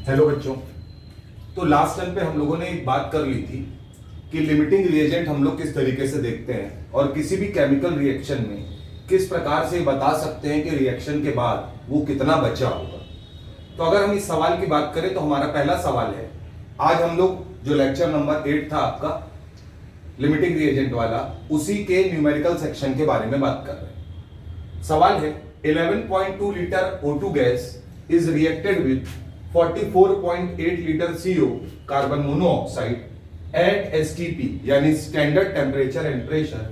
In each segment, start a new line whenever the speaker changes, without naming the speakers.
Hello बच्चों। तो last time पे हम लोगों ने एक बात कर ली थी कि लिमिटिंग रिएजेंट हम लोग किस तरीके से देखते हैं और किसी भी केमिकल रिएक्शन में किस प्रकार से बता सकते हैं कि रिएक्शन के बाद वो कितना बचा होगा। तो अगर हम इस सवाल की बात करें तो हमारा पहला सवाल है, आज हम लोग जो लेक्चर नंबर 8 था आपका लिमिटिंग रिएजेंट वाला, उसी के न्यूमेरिकल सेक्शन के बारे में बात कर रहे हैं। सवाल है 11.2 litre O2 gas is reacted with 44.8 litre CO carbon monoxide at STP यानी standard temperature and pressure.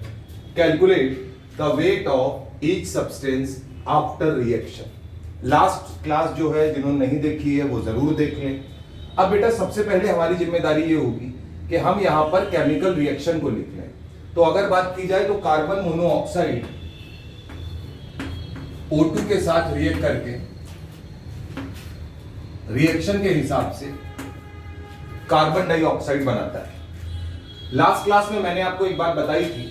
Calculate the weight of each substance after reaction. Last class जो है जिन्होंने नहीं देखी है वो जरूर देख लें। अब बेटा सबसे पहले हमारी जिम्मेदारी ये होगी कि हम यहां पर केमिकल रिएक्शन को लिख लें। तो अगर बात की जाए तो कार्बन मोनोऑक्साइड O2 के साथ रिएक्ट करके रिएक्शन के हिसाब से कार्बन डाइऑक्साइड बनाता है। लास्ट क्लास में मैंने आपको एक बात बताई थी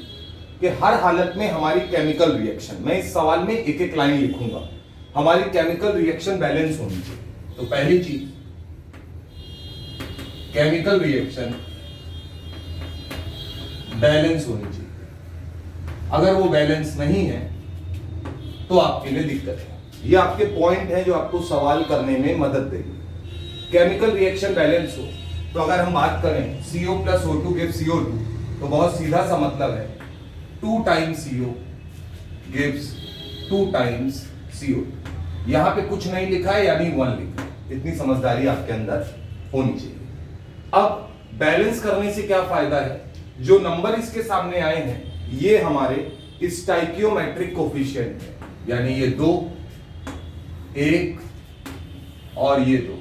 कि हर हालत में हमारी केमिकल रिएक्शन, मैं इस सवाल में एक एक लाइन लिखूंगा, हमारी केमिकल रिएक्शन बैलेंस होनी चाहिए। तो पहली चीज, केमिकल रिएक्शन बैलेंस होनी चाहिए। अगर वो बैलेंस नहीं है तो आपके लिए दिक्कत है। ये आपके पॉइंट है जो आपको सवाल करने में मदद देगी। केमिकल रिएक्शन बैलेंस हो तो अगर हम बात करें CO plus O2 gives CO2, तो बहुत सीधा सा मतलब है 2 times CO gives 2 times CO। यहां पे कुछ नहीं लिखा है यानी 1 लिखा है। इतनी समझदारी आपके अंदर होनी चाहिए। अब बैलेंस करने से क्या फायदा है, जो नंबर इसके सामने आए हैं ये हमारे स्टाइकियोमेट्रिक कोफिशिएंट है, यानी ये 2, 1 और ये 2,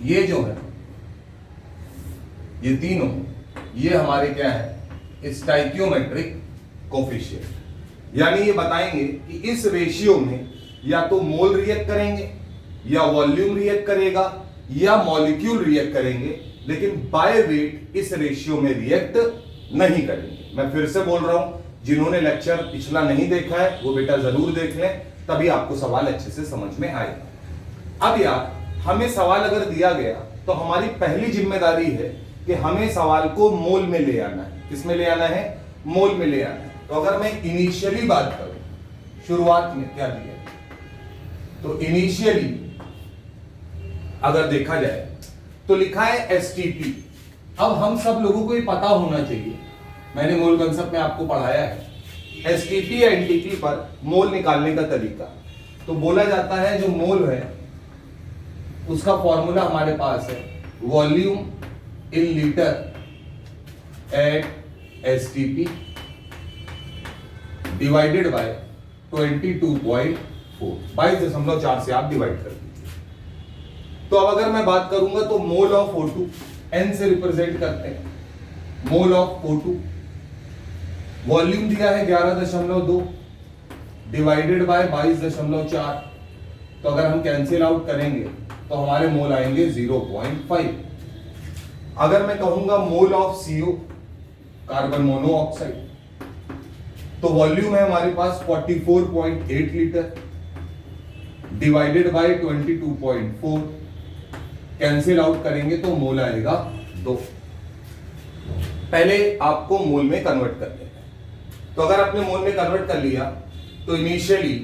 ये जो है ये तीनों, ये हमारे क्या है स्टाइकियोमेट्रिक कोफिशिएंट। यानी ये बताएंगे कि इस रेशियो में या तो मोल रिएक्ट करेंगे या वॉल्यूम रिएक्ट करेगा या मॉलिक्यूल रिएक्ट करेंगे, लेकिन बाय वेट इस रेशियो में रिएक्ट नहीं करेंगे। मैं फिर से बोल रहा हूं, जिन्होंने लेक्चर पिछला नहीं देखा है वो बेटा जरूर देख लें, तभी आपको सवाल अच्छे से समझ में आएगा। अब यार हमें सवाल अगर दिया गया तो हमारी पहली जिम्मेदारी है कि हमें सवाल को मोल में ले आना है। किसमें ले आना है? मोल में ले आना है। तो अगर मैं इनिशियली बात करूं, शुरुआत में क्या दिया, तो इनिशियली अगर देखा जाए तो लिखा है STP। अब हम सब लोगों को ये पता होना चाहिए, मैंने मोल कंसेप्ट में आपको पढ़ाया है STP या NTP पर मोल निकालने का तरीका। तो बोला जाता है जो मोल है उसका फॉर्मूला हमारे पास है volume in litre at STP divided by 22.4, 22.4 से आप डिवाइड कर दीजिए। तो अब अगर मैं बात करूंगा तो मोल ऑफ O2 N से रिप्रेजेंट करते हैं, मोल ऑफ O2, वॉल्यूम दिया है 11.2 डिवाइडेड बाय 22.4। तो अगर हम कैंसिल आउट करेंगे तो हमारे मोल आएंगे 0.5। अगर मैं कहूंगा mole of CO carbon monoxide, तो वॉल्यूम है हमारे पास 44.8 litre divided by 22.4, cancel out करेंगे तो मोल आएगा 2। पहले आपको मोल में कन्वर्ट कर लेना है। तो अगर आपने मोल में कन्वर्ट कर लिया तो इनिशियली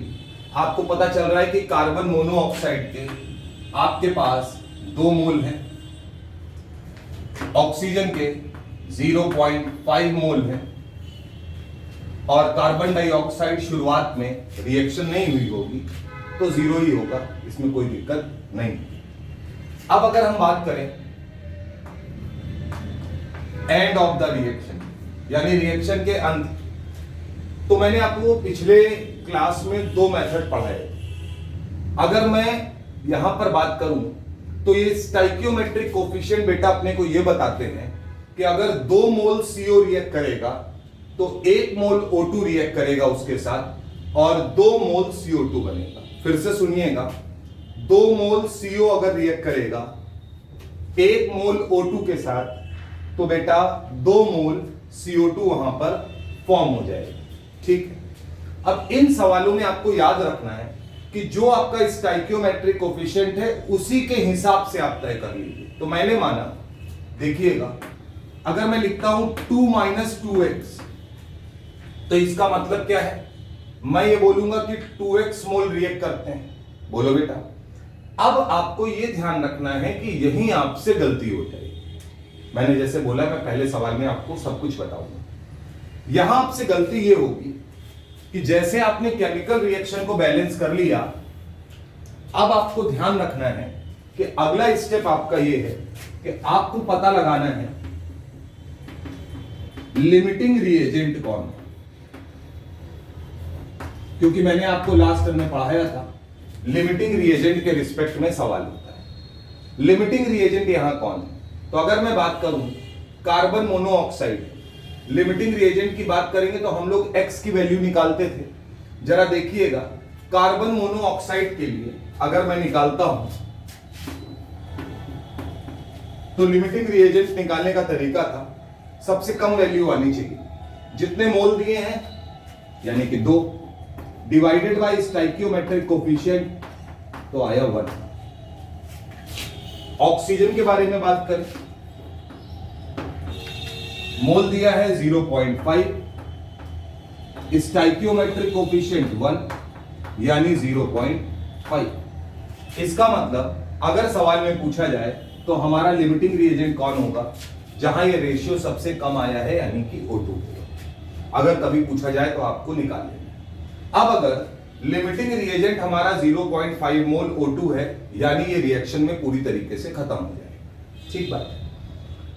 आपको पता चल रहा है कि कार्बन मोनोऑक्साइड के आपके पास 2 मोल हैं, ऑक्सीजन के 0.5 मोल हैं, और कार्बन डाइऑक्साइड शुरुआत में रिएक्शन नहीं हुई होगी तो 0 ही होगा, इसमें कोई दिक्कत नहीं। अब अगर हम बात करें एंड ऑफ द रिएक्शन यानी रिएक्शन के अंत, तो मैंने आपको पिछले क्लास में 2 मेथड पढ़ाए। अगर मैं यहां पर बात करूं तो ये स्टाइकियोमेट्रिक कोफिशिएंट बेटा अपने को ये बताते हैं कि अगर 2 मोल CO रिएक्ट करेगा तो 1 मोल O2 रिएक्ट करेगा उसके साथ और 2 मोल CO2 बनेगा। फिर से सुनिएगा, 2 मोल CO अगर रिएक्ट करेगा 1 मोल O2 के साथ, तो बेटा 2 मोल CO2 वहां पर फॉर्म हो जाएगा। ठीक है। अब इन सवालों में आपको याद रखना है कि जो आपका स्टाइकियोमेट्रिक कोफिशिएंट है उसी के हिसाब से आप तय कर लीजिए। तो मैंने माना, देखिएगा, अगर मैं लिखता हूं 2 - 2x, तो इसका मतलब क्या है? मैं ये बोलूंगा कि 2x मोल रिएक्ट करते हैं। बोलो बेटा। अब आपको ये ध्यान रखना है कि यहीं आपसे गलती हो जाएगी। मैंने जैसे बोला, मैं पहले सवाल में आपको सब कुछ बताऊंगा। यहां आपसे गलती ये होगी कि जैसे आपने केमिकल रिएक्शन को बैलेंस कर लिया, अब आपको ध्यान रखना है कि अगला स्टेप आपका ये है कि आपको पता लगाना है लिमिटिंग रिएजेंट कौन है। क्योंकि मैंने आपको लास्ट में पढ़ाया था, लिमिटिंग रिएजेंट के रिस्पेक्ट में सवाल होता है। लिमिटिंग रिएजेंट यहां कौन है? तो अगर मैं बात करूं कार्बन मोनोऑक्साइड, लिमिटिंग रिएजेंट की बात करेंगे तो हम लोग x की वैल्यू निकालते थे। जरा देखिएगा, कार्बन मोनोऑक्साइड के लिए अगर मैं निकालता हूं तो लिमिटिंग रिएजेंट निकालने का तरीका था, सबसे कम वैल्यू आनी चाहिए। जितने मोल दिए हैं यानी कि 2 डिवाइडेड बाय स्टाइकियोमेट्रिक कोफिशिएंट, तो आया 1। ऑक्सीजन के बारे में बात करें, मोल दिया है 0.5, स्टाइकियोमेट्रिक कोफिशिएंट 1 यानी 0.5। इसका मतलब अगर सवाल में पूछा जाए तो हमारा लिमिटिंग रिएजेंट कौन होगा? जहां ये रेशियो सबसे कम आया है यानी कि O2। अगर कभी पूछा जाए तो आपको निकाल लेना। अब अगर लिमिटिंग रिएजेंट हमारा 0.5 मोल O2 है, यानी ये रिएक्शन में पूरी तरीके से खत्म हो जाएगा। ठीक बात है।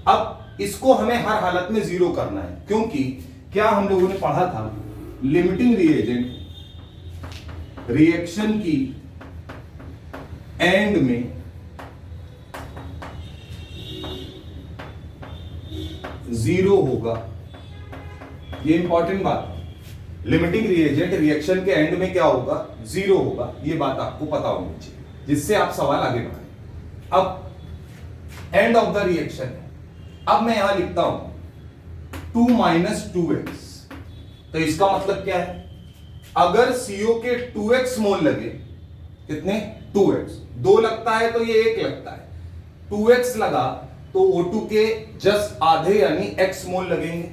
अब इसको हमें हर हालत में 0 करना है, क्योंकि क्या हम लोगों ने पढ़ा था, लिमिटिंग रिएजेंट रिएक्शन की एंड में 0 होगा। ये इंपॉर्टेंट बात, लिमिटिंग रिएजेंट रिएक्शन के एंड में क्या होगा? 0 होगा। ये बात आपको पता होनी चाहिए, जिससे आप सवाल आगे बढ़ाएं। अब एंड ऑफ द रिएक्शन है। अब मैं यहां लिखता हूं 2 - 2x, तो इसका मतलब क्या है? अगर CO के 2x मोल लगे, कितने? 2x। 2 लगता है तो ये 1 लगता है, 2x लगा तो O2 के जस्ट आधे यानी x मोल लगेंगे,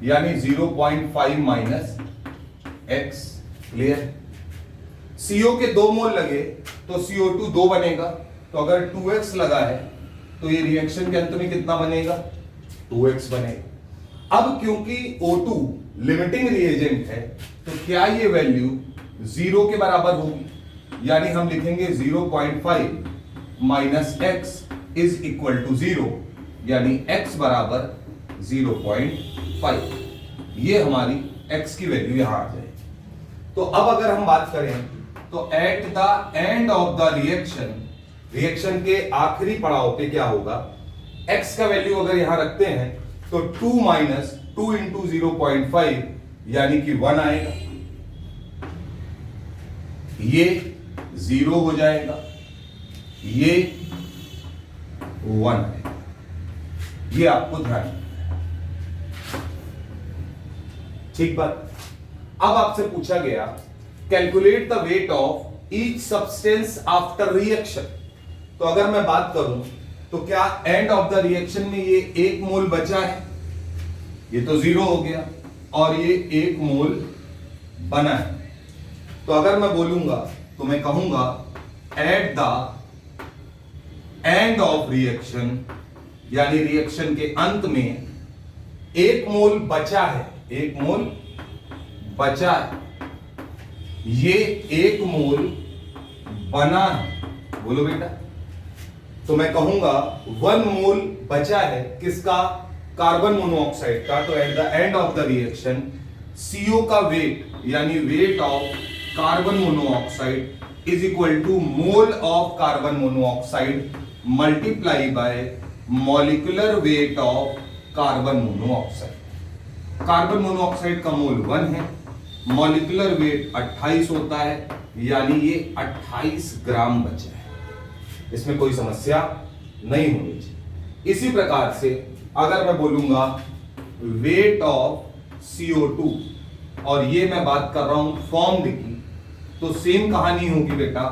यानी 0.5 माइनस x। क्लियर? CO के 2 मोल लगे तो CO2 2 बनेगा, तो अगर 2x लगा है तो ये रिएक्शन के अंत में कितना बनेगा? 2x बनेगा। अब क्योंकि O2 लिमिटिंग रिएजेंट है, तो क्या ये वैल्यू 0 के बराबर होगी? यानी हम लिखेंगे 0.5 minus x is equal to 0, यानी x बराबर 0.5। ये हमारी x की वैल्यू यहां आ जाएगी। तो अब अगर हम बात करें तो at the end of the reaction, reaction के आखिरी पड़ाव पे क्या होगा? x का वैल्यू अगर यहां रखते हैं तो 2 - 2 × 0.5 यानी कि 1 आएगा। ये 0 हो जाएगा, ये 1 है। ये आपको ध्यान रखना है। ठीक बात। अब आपसे पूछा गया calculate the weight of each substance after reaction. तो अगर मैं बात करूं तो क्या एंड ऑफ द रिएक्शन में ये 1 मोल बचा है? ये तो 0 हो गया, और ये 1 मोल बना है। तो अगर मैं बोलूंगा तो मैं कहूंगा eight the end of reaction, यानी रिएक्शन के अंत में 1 मोल बचा है, 1 मोल बचा है, ये 1 मोल बना है। बोलो बेटा। तो मैं कहूंगा 1 मोल बचा है, किसका? कार्बन मोनोऑक्साइड का। तो at the end of the reaction CO का वेट यानी weight of carbon monoxide is equal to mole of carbon monoxide multiply by molecular weight of carbon monoxide. Carbon monoxide का मोल 1 है, molecular weight 28 होता है, यानी ये 28 ग्राम बचा है। इसमें कोई समस्या नहीं होनी चाहिए। इसी प्रकार से अगर मैं बोलूंगा वेट ऑफ CO2, और ये मैं बात कर रहा हूं फॉर्म्ड की, तो सेम कहानी होगी बेटा,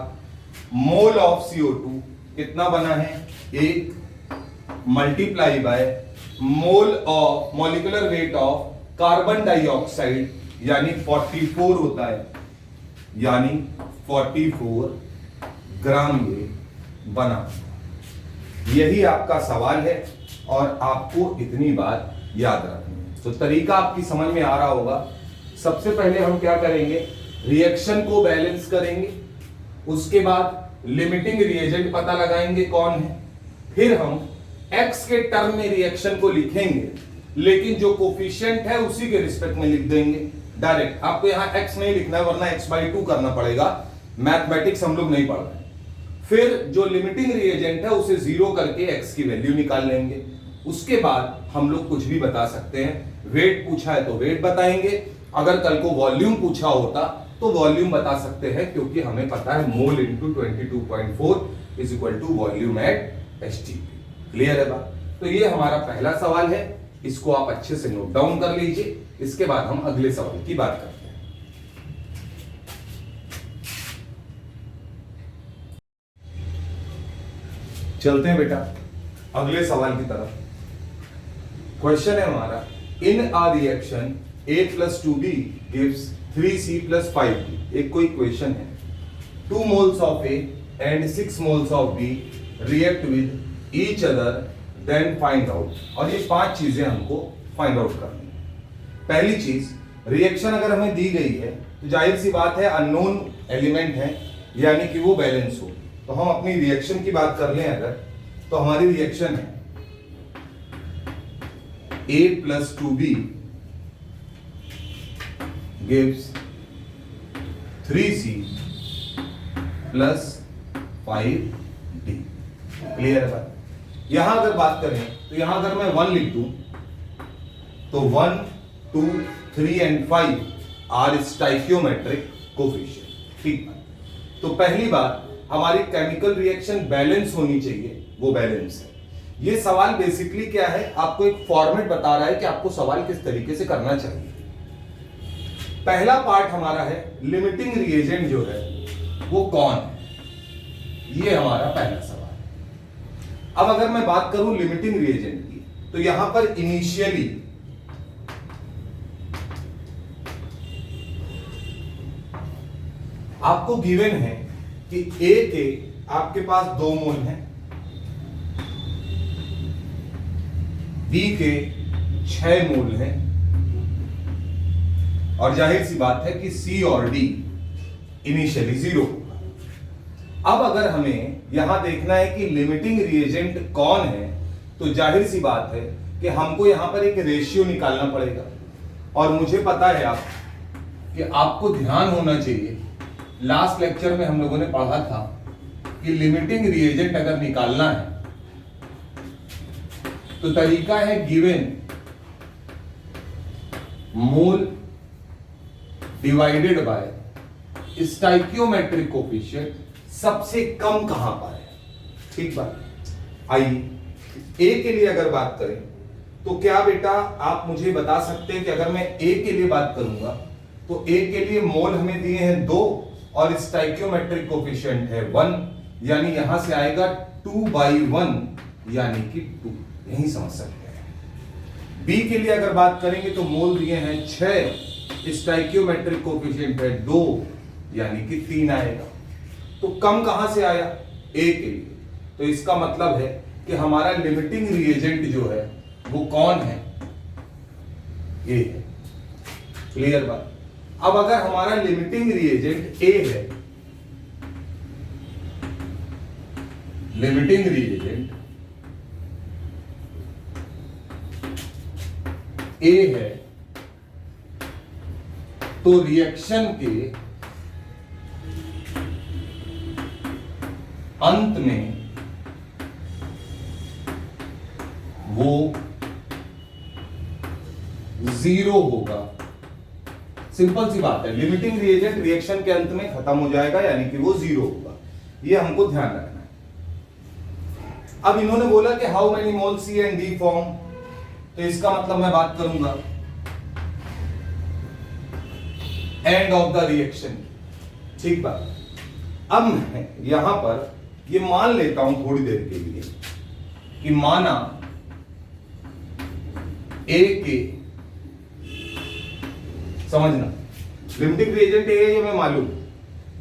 मोल ऑफ CO2 कितना बना है 1 multiply by mole of molecular weight of carbon dioxide यानी 44 होता है, यानी 44 ग्राम ये बना। यही आपका सवाल है और आपको इतनी बात याद रखनी है। तो तरीका आपकी समझ में आ रहा होगा। सबसे पहले हम क्या करेंगे, रिएक्शन को बैलेंस करेंगे, उसके बाद लिमिटिंग रिएजेंट पता लगाएंगे कौन है, फिर हम x के टर्म में रिएक्शन को लिखेंगे, लेकिन जो कोफिशिएंट है उसी के रिस्पेक्ट में लिख देंगे डायरेक्ट। आपको यहां x नहीं लिखना है, वरना x/2 करना पड़ेगा। मैथमेटिक्स हम लोग नहीं पढ़ रहे। फिर जो लिमिटिंग रिएजेंट है उसे 0 करके x की वैल्यू निकाल लेंगे। उसके बाद हम लोग कुछ भी बता सकते हैं। वेट पूछा है तो वेट बताएंगे, अगर कल को वॉल्यूम पूछा होता तो वॉल्यूम बता सकते हैं, क्योंकि हमें पता है mole into 22.4 is equal to volume at HTP. Clear है बात? तो ये हमारा पहला सवाल है, इसको आप अच्छे से नोट डाउन कर लीजिए। इसके बाद हम अगले सवाल की बात करते हैं। चलते हैं बेटा अगले सवाल की तरफ। क्वेश्चन है हमारा, इन आ reaction A plus 2B gives 3C plus 5B। एक कोई इक्वेशन है, 2 moles of A and 6 moles of B react with each other then find out। और ये 5 चीजें हमको फाइंड आउट करनी है। पहली चीज, रिएक्शन अगर हमें दी गई है तो जाहिर सी बात है अननोन एलिमेंट है, यानी कि वो बैलेंस हो। तो हम अपनी रिएक्शन की बात कर लें अगर, तो हमारी रिएक्शन है A plus 2B gives 3C plus 5D। Clear है बात? यहां अगर बात करें तो यहां अगर मैं 1 लिख दूं तो 1, 2, 3 एंड 5 आर स्टाइकियोमेट्रिक कोफिशिएंट। ठीक है, तो पहली बात हमारी केमिकल रिएक्शन बैलेंस होनी चाहिए, वो बैलेंस है। ये सवाल बेसिकली क्या है, आपको एक फॉर्मेट बता रहा है कि आपको सवाल किस तरीके से करना चाहिए। पहला पार्ट हमारा है लिमिटिंग रिएजेंट जो है वो कौन है, ये हमारा पहला सवाल है। अब अगर मैं बात करूं लिमिटिंग रिएजेंट की, तो यहां पर इनिशियली आपको गिवन है कि A के आपके पास 2 मोल हैं, B के 6 मोल हैं, और जाहिर सी बात है कि C और D इनिशियली 0 होगा। अब अगर हमें यहां देखना है कि लिमिटिंग रिएजेंट कौन है, तो जाहिर सी बात है कि हमको यहां पर एक रेशियो निकालना पड़ेगा। और मुझे पता है कि आपको ध्यान होना चाहिए, लास्ट लेक्चर में हम लोगों ने पढ़ा था कि लिमिटिंग रिएजेंट अगर निकालना है तो तरीका है given mole divided by stoichiometric coefficient, सबसे कम कहां पर है। ठीक बात। आइए ए के लिए अगर बात करें तो क्या बेटा आप मुझे बता सकते हैं कि अगर मैं ए के लिए बात करूंगा तो ए के लिए मोल हमें दिए हैं 2 और स्टाइकियोमेट्रिक कोफिशिएंट है 1, यानी यहां से आएगा 2/1 यानी कि 2। यही समझ सकते हैं। बी के लिए अगर बात करेंगे तो मोल दिए हैं 6, स्टाइकियोमेट्रिक कोफिशिएंट है 2 यानी कि 3 आएगा। तो कम कहां से आया? ए के लिए। तो इसका मतलब है कि हमारा लिमिटिंग रिएजेंट जो है वो कौन है? ए है। क्लियर बात? अब अगर हमारा लिमिटिंग रिएजेंट ए है, लिमिटिंग रिएजेंट ए है, तो रिएक्शन के अंत में वो 0 होगा। सिंपल सी बात है, लिमिटिंग रिएजेंट रिएक्शन के अंत में खत्म हो जाएगा यानी कि वो 0 होगा। ये हमको ध्यान रखना है। अब इन्होंने बोला कि how many mole C and D form, तो इसका मतलब मैं बात करूंगा एंड ऑफ द रिएक्शन। ठीक बात। अब मैं यहां पर ये मान लेता हूं थोड़ी देर के लिए कि माना ए के, समझना लिमिटिंग रिएजेंट ए है ये मैं मालूम,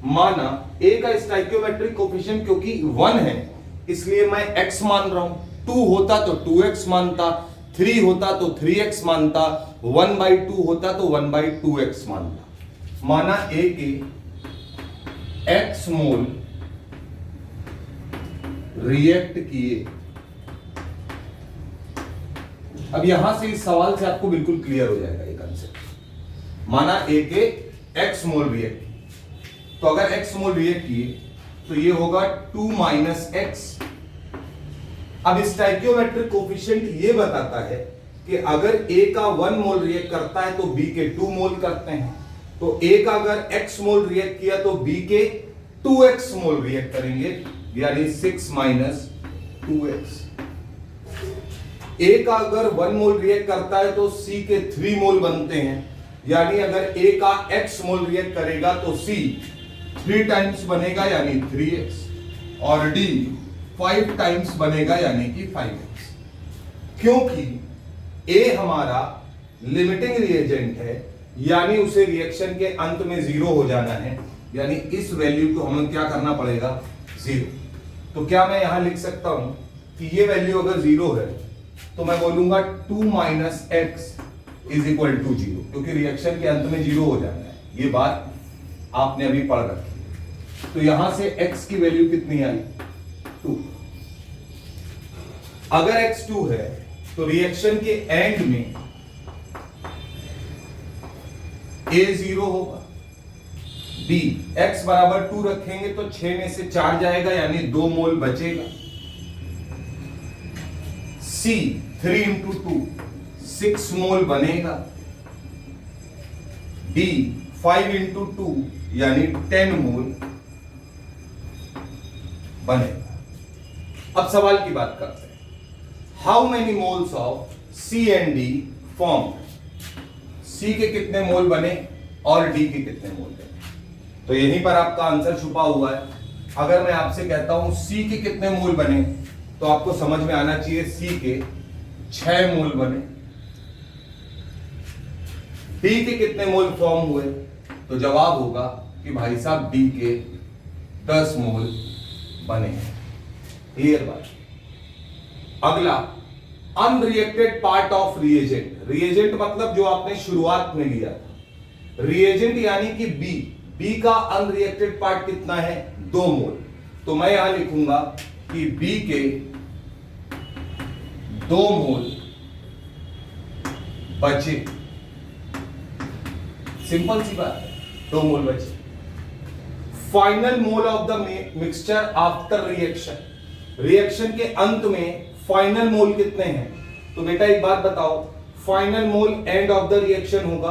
माना ए का स्टाइकियोमेट्रिक कोफिशिएंट क्योंकि 1 है इसलिए मैं x मान रहा हूं, 2 होता तो 2x मानता, 3 होता तो 3x मानता, 1/2 होता तो 1/2x मानता। माना ए के x मोल रिएक्ट किए। अब यहां से इस सवाल से आपको बिल्कुल क्लियर हो जाएगा ये कंसेप्ट। माना ए के x मोल रिएक्ट, तो अगर x मोल रिएक्ट किए तो ये होगा 2 - x। अब स्टाइकियोमेट्रिक कोफिशिएंट ये बताता है कि अगर a का 1 मोल रिएक्ट करता है तो b के 2 मोल करते हैं, तो a का अगर x मोल रिएक्ट किया तो b के 2x मोल रिएक्ट करेंगे, यानी 6 - 2x। a का अगर 1 मोल रिएक्ट करता है तो c के 3 मोल बनते हैं, यानी अगर a का x मोल रिएक्ट करेगा तो c 3 टाइम्स बनेगा यानी 3x, और d 5 टाइम्स बनेगा यानी कि 5x। क्योंकि a हमारा लिमिटिंग रिएजेंट है, यानी उसे रिएक्शन के अंत में 0 हो जाना है, यानी इस वैल्यू को हमें क्या करना पड़ेगा 0। तो क्या मैं यहां लिख सकता हूं कि ये वैल्यू अगर 0 है तो मैं बोलूंगा 2 - x = 0, क्योंकि रिएक्शन के अंत में 0 हो जाना है। ये बात आपने अभी पढ़ रखी है। तो यहां से x की वैल्यू कितनी आई 2। अगर x 2 है तो रिएक्शन के एंड में a 0 होगा, b x बराबर 2 रखेंगे तो 6 में से 4 जाएगा यानी 2 मोल बचेगा, c 3 × 2 6 मोल बनेगा, d 5 × 2 यानी 10 मोल बनेगा। अब सवाल की बात करते हैं, how many moles of C and D form, C के कितने मोल बने और D के कितने मोल बने। तो यहीं पर आपका आंसर छुपा हुआ है। अगर मैं आपसे कहता हूं C के कितने मोल बने तो आपको समझ में आना चाहिए C के 6 मोल बने। D के कितने मोल फॉर्म हुए, तो जवाब होगा कि भाई साहब D के 10 मोल बने। क्लियर बात। अगला, unreacted part of reagent. Reagent मतलब जो आपने शुरुआत में लिया था, रिएजेंट यानी कि बी का अनरिएक्टेड पार्ट कितना है 2 मोल। तो मैं यहां लिखूंगा कि बी के 2 मोल बचे। सिंपल सी बात है, 2 मोल बचे। Final mole of the mixture after reaction, reaction के अंत में फाइनल मोल कितने हैं। तो बेटा एक बात बताओ, final mole and of the reaction होगा,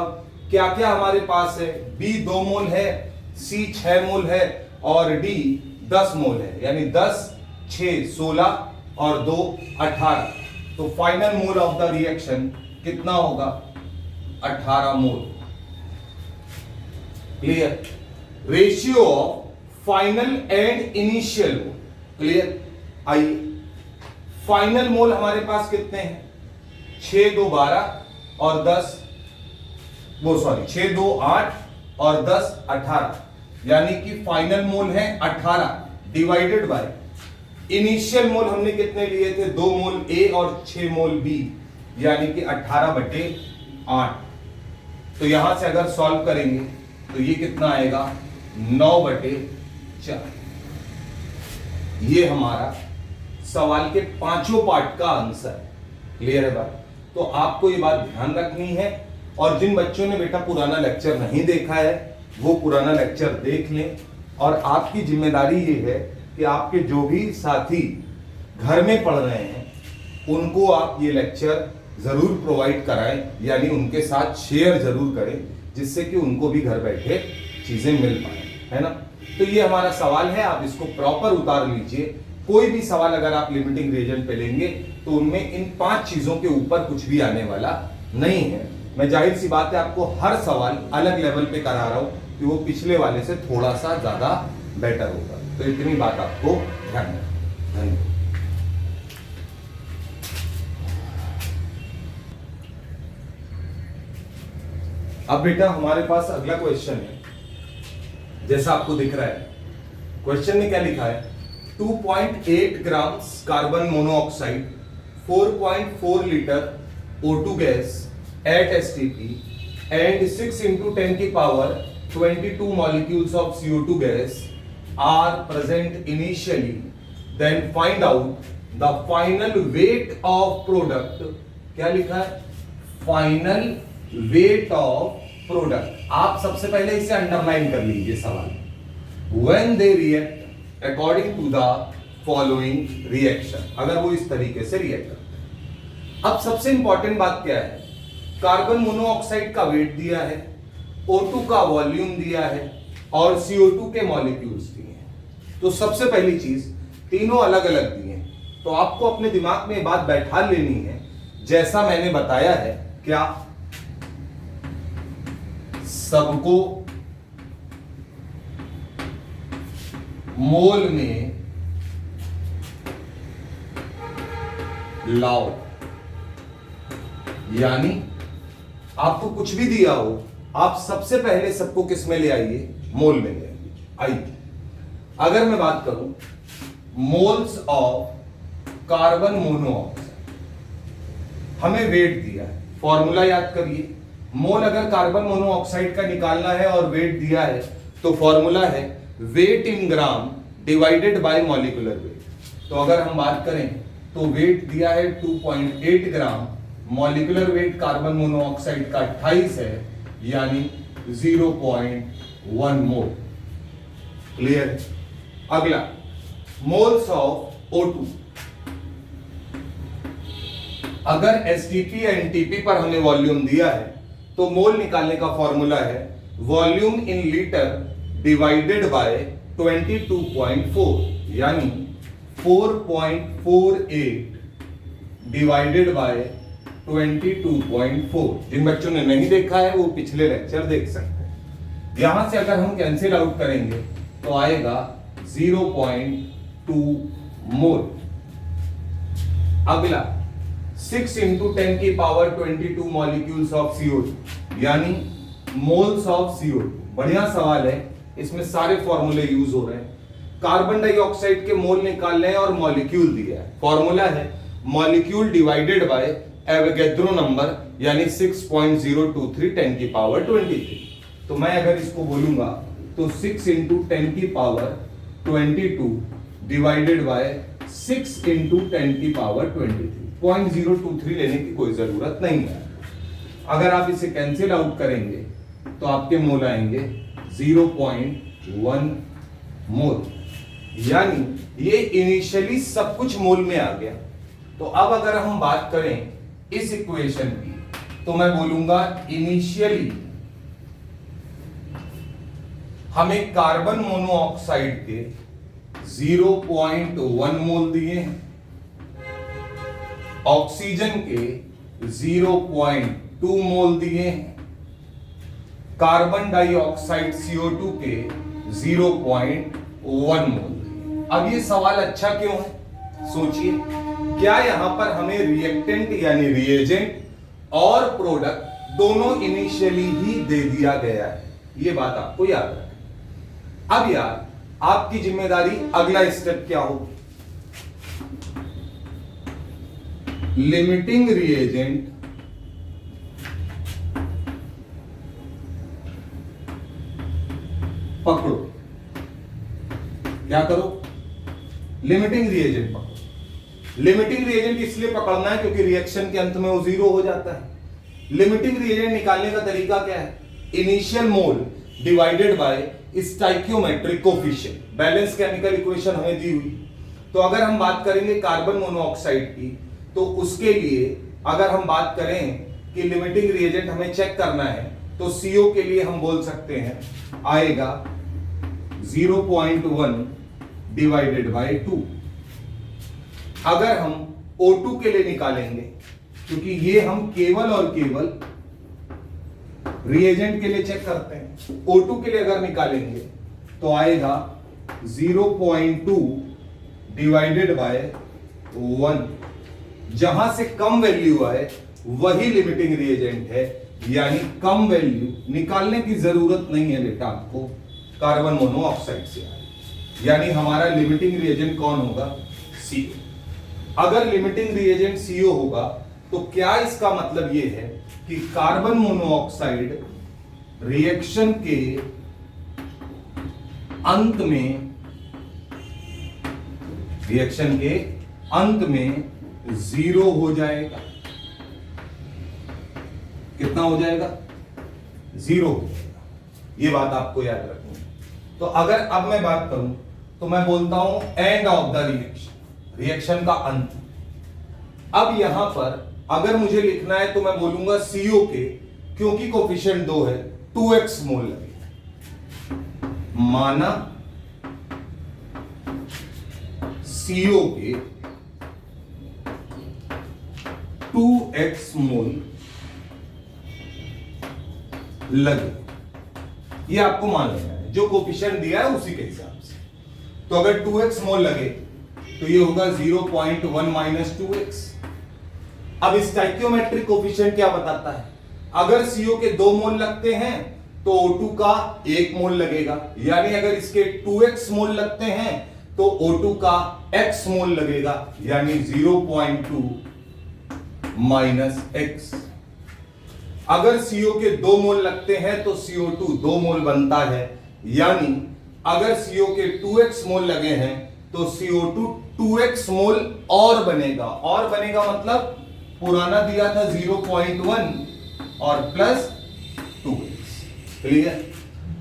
क्या क्या हमारे पास है, B 2 मोल है, C 6 मोल है और D 10 मोल है, यानी 10 6 16 और 2 18। तो final mole of the reaction कितना होगा 18 mole. Clear. Ratio of final and initial mole, clear. आइए, फाइनल मोल हमारे पास कितने हैं 6 2 12 और 10 6 2 8 और 10 18, यानी कि फाइनल मोल है 18 डिवाइडेड बाय इनिशियल मोल हमने कितने लिए थे 2 मोल A और 6 मोल B, यानी कि 18/8। तो यहां से अगर सॉल्व करेंगे तो ये कितना आएगा 9/4। ये हमारा सवाल के 5 पार्ट का आंसर है। क्लियर है बात। तो आपको ये बात ध्यान रखनी है, और जिन बच्चों ने बेटा पुराना लेक्चर नहीं देखा है वो पुराना लेक्चर देख लें। और आपकी जिम्मेदारी ये है कि आपके जो भी साथी घर में पढ़ रहे हैं उनको आप ये लेक्चर जरूर प्रोवाइड कराएं, यानी उनके साथ शेयर जरूर करें, जिससे कि उनको भी घर बैठे चीजें मिल पाए, है ना। तो ये हमारा सवाल है, आप इसको प्रॉपर उतार लीजिए। कोई भी सवाल अगर आप लिमिटिंग रिएजेंट पे लेंगे तो उनमें इन 5 चीजों के ऊपर कुछ भी आने वाला नहीं है। मैं जाहिर सी बात है आपको हर सवाल अलग लेवल पे करा रहा हूं कि वो पिछले वाले से थोड़ा सा ज्यादा बेटर होगा, तो इतनी बात आपको ध्यान रखना। धन्यवाद। अब बेटा हमारे पास अगला क्वेश्चन है, जैसा आपको दिख रहा है क्वेश्चन में क्या लिखा है, 2.8 gram carbon monoxide, 4.4 litre O2 gas at STP and 6 into 10 की power 22 molecules of CO2 gas are present initially, then find out the final weight of product। क्या लिखा है, फाइनल वेट ऑफ प्रोडक्ट। आप सबसे पहले इसे अंडरलाइन कर लीजिए सवाल, when they react according to the following reaction, अगर वो इस तरीके से रिएक्ट करते हैं। अब सबसे इंपॉर्टेंट बात क्या है, कार्बन मोनोऑक्साइड का वेट दिया है, O2 का वॉल्यूम दिया है और CO2 के मॉलिक्यूल्स दिए हैं। तो सबसे पहली चीज तीनों अलग अलग दिए हैं, तो आपको अपने दिमाग में बात बैठा लेनी है जैसा मैंने बताया है, क्या सबको मोल में लाओ, यानी आपको कुछ भी दिया हो आप सबसे पहले सबको किस में ले आइए, मोल में ले आइए। अगर मैं बात करूं मोल्स ऑफ कार्बन मोनोऑक्साइड, हमें वेट दिया है, फॉर्मूला याद करिए, मोल अगर कार्बन मोनोऑक्साइड का निकालना है और वेट दिया है तो फॉर्मूला है weight in gram divided by molecular weight. तो अगर हम बात करें तो वेट दिया है 2.8 ग्राम, मॉलिक्यूलर वेट कार्बन मोनोऑक्साइड का 28 है, यानी 0.1 मोल। क्लियर। अगला मोल्स ऑफ O2, अगर STP एनटीपी पर हमें वॉल्यूम दिया है तो मोल निकालने का फॉर्मूला है volume in litre divided by 22.4, यानी 4.48 डिवाइडेड बाय 22.4। जिन बच्चों ने नहीं देखा है वो पिछले लेक्चर देख सकते हैं। यहां से अगर हम कैंसिल आउट करेंगे तो आएगा 0.2 मोल। अगला 6 into 10 की पावर 22 मॉलिक्यूल्स ऑफ CO2, यानी मोल्स ऑफ CO2। बढ़िया सवाल है, इसमें सारे फॉर्मूले यूज हो रहे हैं। कार्बन डाइऑक्साइड के मोल निकालने हैं और मॉलिक्यूल दिया है, फॉर्मूला है molecule divided by Avogadro number, यानी 6.023 10 की पावर 23। तो मैं अगर इसको बोलूंगा तो 6 into 10 की पावर 22 डिवाइडेड बाय 6 into 10 की पावर 23। 0.023 लेने की कोई जरूरत नहीं है। अगर आप इसे कैंसिल आउट करेंगे तो आपके मोल आएंगे 0.1 मोल, यानी ये इनिशियली सब कुछ मोल में आ गया। तो अब अगर हम बात करें इस इक्वेशन की तो मैं बोलूंगा इनिशियली हमें कार्बन मोनोऑक्साइड के 0.1 मोल दिए हैं, ऑक्सीजन के 0.2 मोल दिए हैं, कार्बन डाइऑक्साइड CO2 के 0.1 मोल दिए। अब ये सवाल अच्छा क्यों है, सोचिए, क्या यहां पर हमें रिएक्टेंट यानी रिएजेंट और प्रोडक्ट दोनों इनिशियली ही दे दिया गया है, ये बात आपको याद रखना। अब यार आपकी जिम्मेदारी अगला स्टेप क्या होगी, लिमिटिंग रिएजेंट पकड़ो। क्या करो, लिमिटिंग रिएजेंट पकड़ो। लिमिटिंग रिएजेंट इसलिए पकड़ना है क्योंकि रिएक्शन के अंत में वो जीरो हो जाता है। लिमिटिंग रिएजेंट निकालने का तरीका क्या है, initial mole divided by stoichiometric coefficient. Balance chemical equation हमें दी हुई, तो अगर हम बात करेंगे कार्बन मोनोऑक्साइड की तो उसके लिए अगर हम बात करें कि लिमिटिंग रिएजेंट हमें चेक करना है तो CO के लिए हम बोल सकते हैं आएगा 0.1 डिवाइडेड बाय 2। अगर हम O2 के लिए निकालेंगे, क्योंकि ये हम केवल और केवल रिएजेंट के लिए चेक करते हैं। O2 के लिए अगर निकालेंगे तो आएगा 0.2 डिवाइडेड बाय 1। जहां से कम वैल्यू आए वही लिमिटिंग रिएजेंट है, यानी कम वैल्यू निकालने की जरूरत नहीं है बेटा आपको, कार्बन मोनोऑक्साइड से आए, यानी हमारा लिमिटिंग रिएजेंट कौन होगा? CO। अगर लिमिटिंग रिएजेंट CO होगा तो क्या इसका मतलब यह है कि कार्बन मोनोऑक्साइड रिएक्शन के अंत में 0 हो जाएगा। कितना हो जाएगा? 0 हो जाएगा। ये बात आपको याद रखनी है। तो अगर अब मैं बात करूं तो मैं बोलता हूं and of the reaction, reaction का अंत। अब यहां पर अगर मुझे लिखना है तो मैं बोलूंगा CO के, क्योंकि कोफिशिएंट 2 है, 2x मोल लगेगा। माना CO के 2x मोल लगे, ये आपको मान लेना है, जो कोफिशिएंट दिया है उसी के हिसाब से। तो अगर 2x मोल लगे तो ये होगा 0.1 माइनस 2x। अब स्टोइकियोमेट्रिक कोफिशिएंट क्या बताता है? अगर CO के 2 मोल लगते हैं तो O2 का 1 मोल लगेगा, यानी अगर इसके 2x मोल लगते हैं तो O2 का x मोल लगेगा, यानी 0.2 माइनस x। अगर CO के 2 मोल लगते हैं तो CO2 2 मोल बनता है, यानी अगर CO के 2x मोल लगे हैं तो CO2 2x मोल और बनेगा मतलब पुराना दिया था 0.1 और प्लस 2x। क्लियर?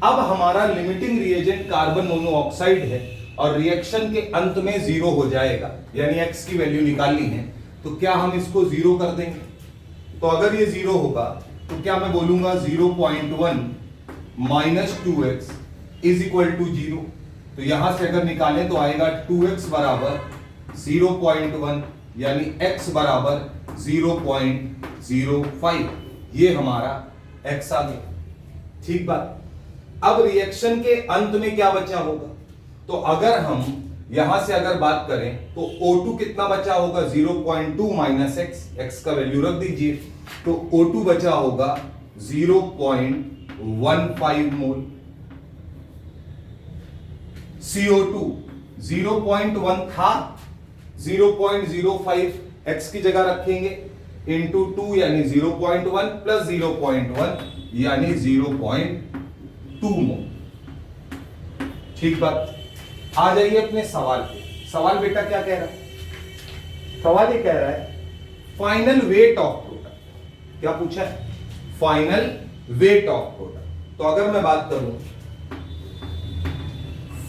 अब हमारा लिमिटिंग रिएजेंट कार्बन मोनोऑक्साइड है और रिएक्शन के अंत में 0 हो जाएगा, यानी x की वैल्यू निकालनी है। तो क्या हम इसको 0 कर देंगे? तो अगर ये 0 होगा तो क्या मैं बोलूंगा 0.1 minus 2x is equal to 0। तो यहां से अगर निकालें तो आएगा 2x बराबर 0.1, यानी x बराबर 0.05। ये हमारा x आ गया। ठीक बात। अब रिएक्शन के अंत में क्या बचा होगा? तो अगर हम यहां से अगर बात करें तो O2 कितना बचा होगा? 0.2 माइनस x का वैल्यू रख दीजिए, तो O2 बचा होगा 0.15 मोल। CO2 0.1 था, 0.05 x की जगह रखेंगे इंटू 2 यानी 0.1 प्लस 0.1 यानी 0.2 मोल। ठीक बात। आ जाइए अपने सवाल पे। सवाल बेटा क्या कह रहा है? सवाल ये कह रहा है फाइनल वेट ऑफ प्रोडक्ट। क्या पूछा है? Final weight of product. तो अगर मैं बात करूं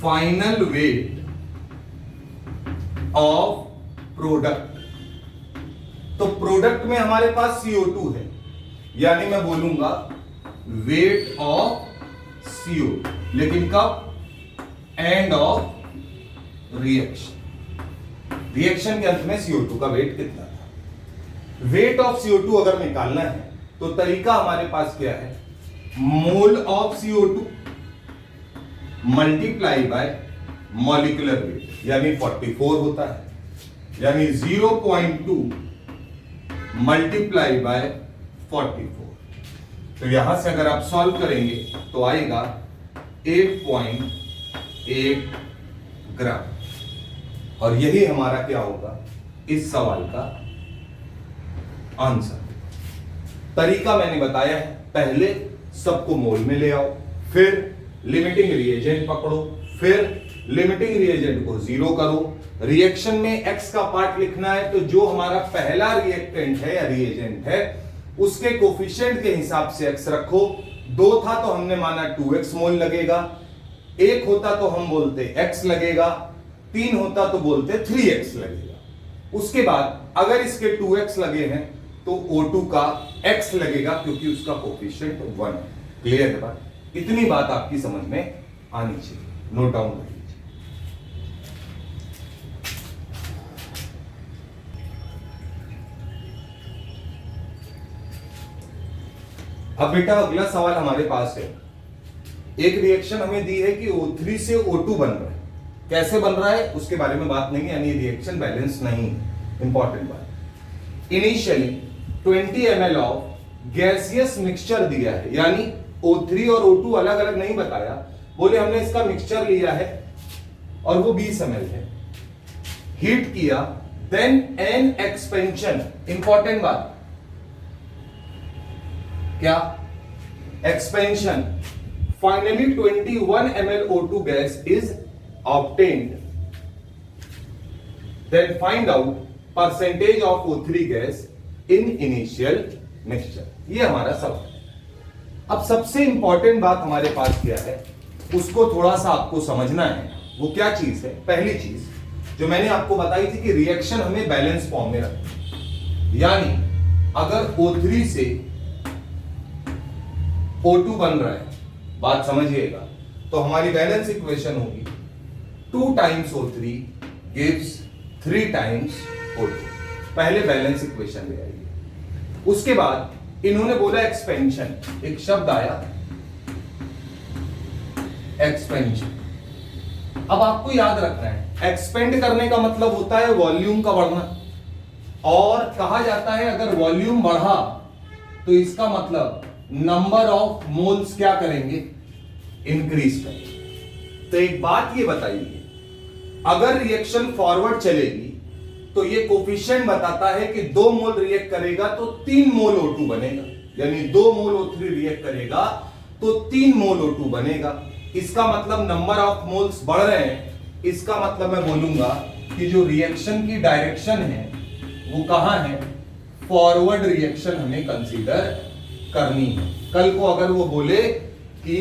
फाइनल वेट ऑफ प्रोडक्ट, तो प्रोडक्ट में हमारे पास CO2 है, यानी मैं बोलूंगा वेट ऑफ CO, लेकिन कब? एंड ऑफ रिएक्शन के अंत में CO2 का वेट कितना था? वेट ऑफ CO2 अगर निकालना है तो तरीका हमारे पास क्या है? Mole of CO2 multiply by molecular wait, यानी 44 होता है, यानी 0.2 मल्टीप्लाई बाय 44। तो यहां से अगर आप सॉल्व करेंगे तो आएगा 8.8 ग्राम, और यही हमारा क्या होगा इस सवाल का आंसर। तरीका मैंने बताया है, पहले सबको मोल में ले आओ, फिर लिमिटिंग रिएजेंट पकड़ो, फिर लिमिटिंग रिएजेंट को 0 करो। रिएक्शन में x का पार्ट लिखना है तो जो हमारा पहला रिएक्टेंट है या रिएजेंट है उसके कोफिशिएंट के हिसाब से x रखो। 2 था तो हमने माना 2x मोल लगेगा, 1 होता तो हम बोलते x लगेगा, 3 होता तो बोलते 3x लगेगा। उसके बाद अगर इसके 2x लगे हैं तो O2 का x लगेगा क्योंकि उसका कोफिशिएंट 1 है। क्लियर है बात? इतनी बात आपकी समझ में आनी चाहिए, नोट डाउन कर लीजिए। अब बेटा अगला सवाल हमारे पास है, एक रिएक्शन हमें दी है कि O3 से O2 बन रहा है, कैसे बन रहा है उसके बारे में बात नहीं है, यानी रिएक्शन बैलेंस नहीं। इंपॉर्टेंट बात, initially 20 ml of gaseous mixture दिया है, यानी O3 और O2 अलग अलग नहीं बताया, बोले हमने इसका मिक्सचर लिया है और वो 20 ml है, हीट किया, देन एन एक्सपेंशन। इंपॉर्टेंट बात क्या, expansion. Finally 21 ml O2 gas is obtained, then find out percentage of O3 gas in initial mixture। ये हमारा सवाल है। अब सबसे इंपॉर्टेंट बात हमारे पास क्या है, उसको थोड़ा सा आपको समझना है। वो क्या चीज है, पहली चीज जो मैंने आपको बताई थी कि रिएक्शन हमें बैलेंस फॉर्म में रखनी, यानी अगर O3 से O2 बन रहा है, बात समझिएगा, तो हमारी बैलेंस इक्वेशन होगी 2 times O3 gives 3 times O2। पहले बैलेंस इक्वेशन ले आइए। उसके बाद इन्होंने बोला एक्सपेंशन, एक शब्द आया एक्सपेंशन। अब आपको याद रखना है, एक्सपेंड करने का मतलब होता है वॉल्यूम का बढ़ना, और कहा जाता है अगर वॉल्यूम बढ़ा तो इसका मतलब नंबर ऑफ मोल्स क्या करेंगे, इंक्रीज करेंगे। तो एक बात ये बताइए, अगर रिएक्शन फॉरवर्ड चलेगी तो ये कोफिशिएंट बताता है कि 2 मोल रिएक्ट करेगा तो 3 मोल O2 बनेगा, यानी 2 मोल O3 रिएक्ट करेगा तो 3 मोल O2 बनेगा। इसका मतलब नंबर ऑफ मोल्स बढ़ रहे हैं, इसका मतलब मैं बोलूंगा कि जो रिएक्शन की डायरेक्शन है वो कहां है, फॉरवर्ड रिएक्शन हमें कंसीडर करनी है। कल को अगर वो बोले कि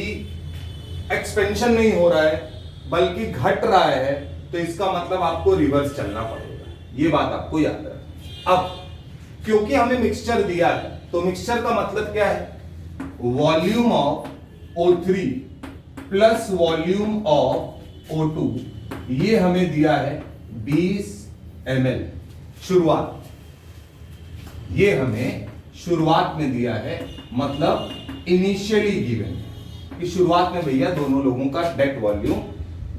एक्सपेंशन नहीं हो रहा है बल्कि घट रहा है, तो इसका मतलब आपको रिवर्स चलना पड़ेगा। ये बात आपको याद रखना। अब क्योंकि हमें मिक्सचर दिया है, तो मिक्सचर का मतलब क्या है, volume of O3 plus volume of O2, ये हमें दिया है 20 ml शुरुआत, ये हमें शुरुआत में दिया है, मतलब इनिशियली गिवन कि शुरुआत में भैया दोनों लोगों का डेट वॉल्यूम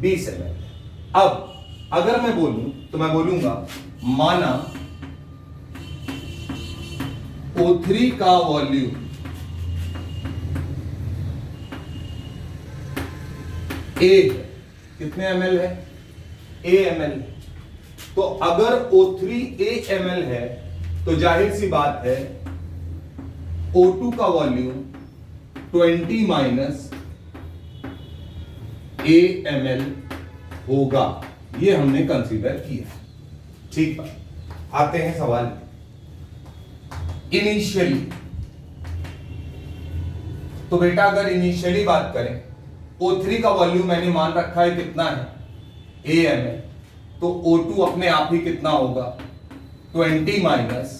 20 ml। अब अगर मैं बोलूं तो मैं बोलूंगा माना O3 का वॉल्यूम A कितने ml है, A ml। तो अगर O3 A ml है तो जाहिर सी बात है O2 का वॉल्यूम 20 माइनस A ml होगा, ये हमने कंसीडर किया। ठीक है, आते हैं सवाल इनिशियली। तो बेटा अगर इनिशियली बात करें, O3 का वॉल्यूम मैंने मान रखा है कितना है, A ml, तो O2 अपने आप ही कितना होगा, 20 माइनस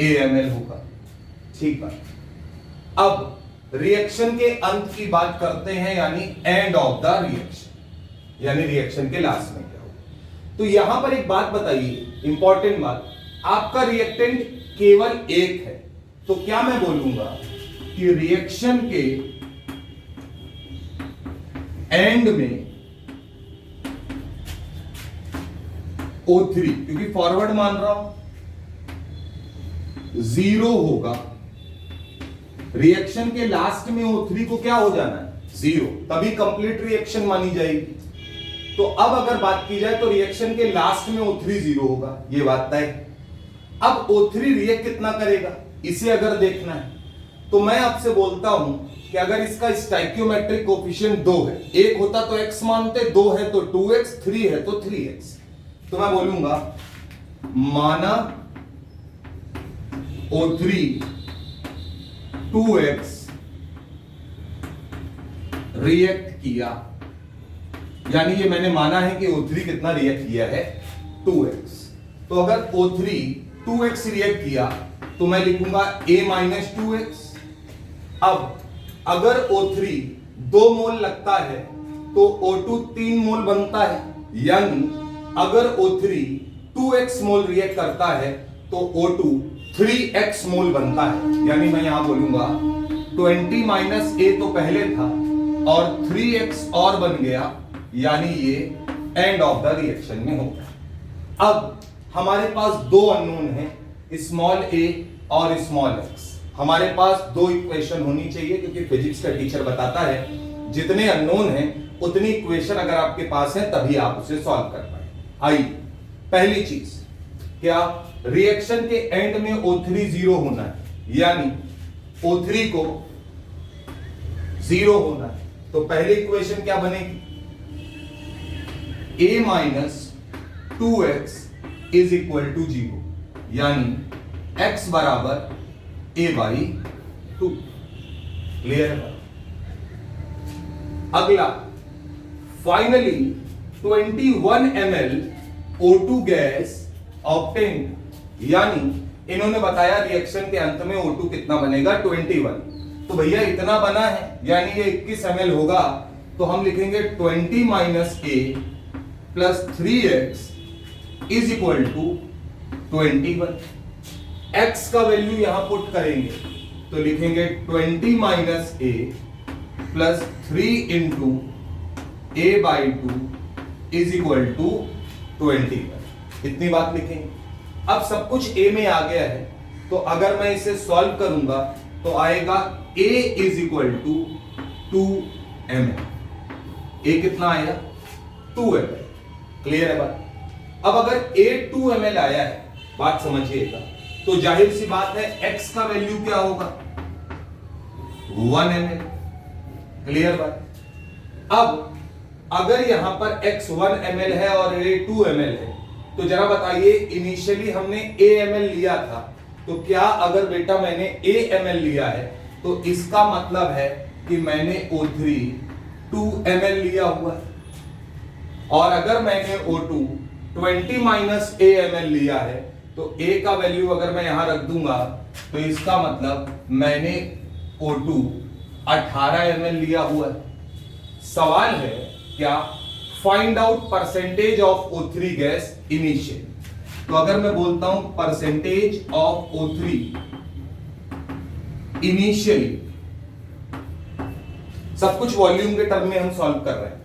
A ml होगा। ठीक है, अब रिएक्शन के अंत की बात करते हैं, यानी एंड ऑफ द रिएक्शन, यानी रिएक्शन के लास्ट में क्या होगा। तो यहां पर एक बात बताइए, इंपॉर्टेंट बात, आपका रिएक्टेंट केवल एक है, तो क्या मैं बोलूंगा कि रिएक्शन के एंड में O3, क्योंकि फॉरवर्ड मान रहा हूं, 0 होगा। रिएक्शन के लास्ट में O3 को क्या हो जाना है, 0, तभी कंप्लीट रिएक्शन मानी जाएगी। तो अब अगर बात की जाए तो रिएक्शन के लास्ट में O3 0 होगा, ये बात तय। अब O3 रिएक्ट कितना करेगा, इसे अगर देखना है तो मैं आपसे बोलता हूं कि अगर इसका स्टोइकियोमेट्रिक कोफिशिएंट 2 है, 1 होता तो x मानते, 2 है तो 2x, 3 है तो 3x, तो मैं बोलूंगा माना O3 2x रिएक्ट किया, यानी ये मैंने माना है कि O3 कितना रिएक्ट किया है, 2x। तो अगर O3 2x रिएक्ट किया तो मैं लिखूंगा A माइनस 2x। अब अगर O3 2 मोल लगता है तो O2 3 मोल बनता है, यानी अगर O3 2x मोल रिएक्ट करता है तो O2 3x मोल बनता है, यानी मैं यहां बोलूंगा 20 माइनस ए तो पहले था और 3x और बन गया, यानी ये एंड ऑफ द रिएक्शन में होगा। अब हमारे पास दो अननोन हैं, स्मॉल a और स्मॉल x। हमारे पास दो इक्वेशन होनी चाहिए, क्योंकि फिजिक्स का टीचर बताता है जितने अननोन हैं उतनी इक्वेशन अगर आपके पास है तभी आप उसे सॉल्व कर पाए। आइए, पहली चीज क्या, रिएक्शन के एंड में O3 जीरो होना है, यानी O3 को जीरो होना है। तो पहली इक्वेशन क्या बनेगी, a minus 2x is equal to 0, यानी x बराबर a बाई 2। क्लियर है? अगला, finally 21 ml O2 gas obtained, यानी इन्होंने बताया रिएक्शन के अंत में O2 कितना बनेगा, 21। तो भैया इतना बना है, यानी ये 21 ml होगा। तो हम लिखेंगे 20 minus a plus 3x is equal to 21। x का वैल्यू यहां पुट करेंगे तो लिखेंगे 20 minus a plus 3 into a by 2 is equal to 21। इतनी बात लिखेंगे। अब सब कुछ a में आ गया है, तो अगर मैं इसे सॉल्व करूंगा तो आएगा a is equal to 2 ml। a कितना आया, 2 ml। क्लियर है बात? अब अगर a 2 ml आया है, बात समझिएगा, तो जाहिर सी बात है x का वैल्यू क्या होगा, 1 ml। क्लियर बात? अब अगर यहां पर x 1 ml है और a 2 ml है, तो जरा बताइए, इनिशियली हमने a ml लिया था, तो क्या अगर बेटा मैंने a ml लिया है तो इसका मतलब है कि मैंने O3 2 ml लिया हुआ है, और अगर मैंने O2 20 माइनस a ml लिया है तो a का वैल्यू अगर मैं यहां रख दूंगा तो इसका मतलब मैंने O2 18 ml लिया हुआ है। सवाल है क्या, find out percentage of O3 gas initial. तो अगर मैं बोलता हूं परसेंटेज ऑफ O3 इनिशियली, सब कुछ वॉल्यूम के टर्म में हम सॉल्व कर रहे हैं,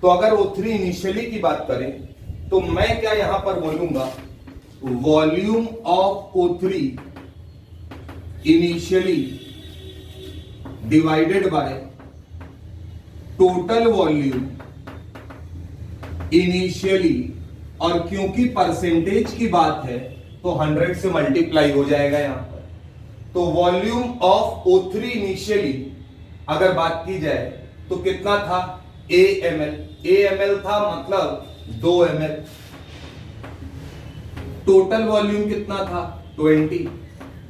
तो अगर O3 इनिशियली की बात करें तो मैं क्या यहां पर बोलूंगा, volume of O3 initially divided by total volume initially, और क्योंकि परसेंटेज की बात है तो 100 से मल्टीप्लाई हो जाएगा यहां पर। तो वॉल्यूम ऑफ O3 इनिशियली अगर बात की जाए तो कितना था, a ml था, मतलब 2 ml। टोटल वॉल्यूम कितना था, 20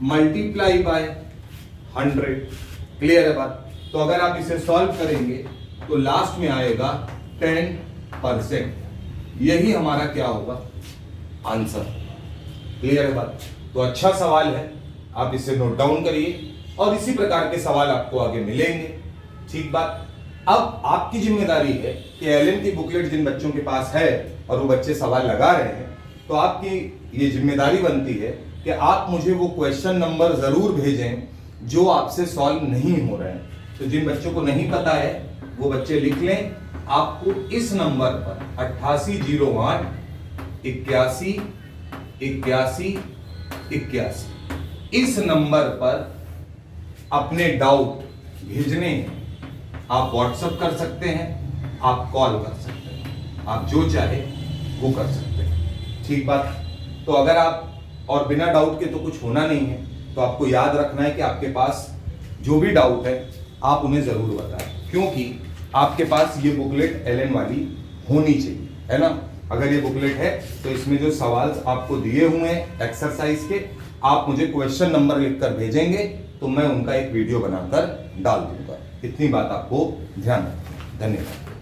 मल्टीप्लाई बाय 100। क्लियर है बात? तो अगर आप इसे सॉल्व करेंगे तो लास्ट में आएगा 10%। यही हमारा क्या होगा, आंसर। क्लियर है बात? तो अच्छा सवाल है, आप इसे नोट डाउन करिए और इसी प्रकार के सवाल आपको आगे मिलेंगे। ठीक बात? अब आपकी जिम्मेदारी है कि एलएन की बुकलेट जिन बच्चों के पास है और वो बच्चे सवाल लगा रहे हैं, तो आपकी ये जिम्मेदारी बनती है कि आप मुझे वो क्वेश्चन नंबर जरूर भेजें जो आपसे सॉल्व नहीं हो रहे हैं। तो जिन बच्चों को नहीं पता है वो बच्चे लिख लें, आपको इस नंबर पर 8808 81 81 81 इस नंबर पर अपने डाउट भेजने हैं। आप व्हाट्सएप कर सकते हैं, आप कॉल कर सकते हैं, आप जो चाहे वो कर सकते हैं। ठीक बात? तो अगर आप, और बिना डाउट के तो कुछ होना नहीं है, तो आपको याद रखना है कि आपके पास जो भी डाउट है आप उन्हें जरूर बताएं, क्योंकि आपके पास ये बुकलेट एलएन वाली होनी चाहिए, है ना? अगर ये बुकलेट है तो इसमें जो सवाल आपको दिए हुए हैं एक्सरसाइज के, आप मुझे क्वेश्चन नंबर लिखकर भेजेंगे तो मैं उनका एक वीडियो बनाकर डाल दूंगा। इतनी बात आपको ध्यान रखना। धन्यवाद।